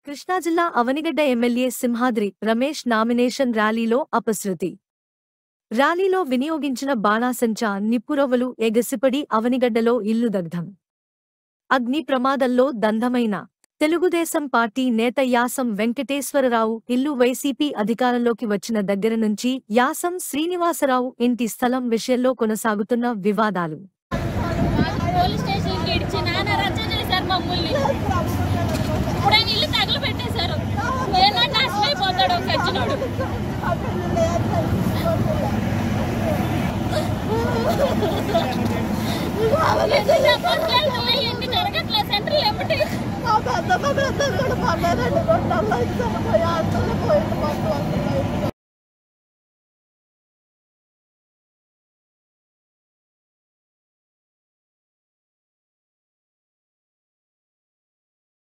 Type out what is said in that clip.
కృష్ణా జిల్లా Avanigadda MLA Simhadri Ramesh nomination ర్యాలీలో అపశృతి. ర్యాలీలో వినియోగించిన బాణాసంచా నిప్పురవ్వలు ఎగసిపడి అవనిగడ్డలో ఇల్లు దగ్ధం. అగ్ని ప్రమాదంలో దంధమైన తెలుగుదేశం పార్టీ నేత యాసం వెంకటేశ్వరరావు ఇల్లు వైసీపీ అధికారంలోకి వచ్చిన దగ్గర నుంచి యాసం శ్రీనివాసరావు ఇంటి స్థలం విషయంలో కొనసాగుతున్న వివాదాలు. పెద్ద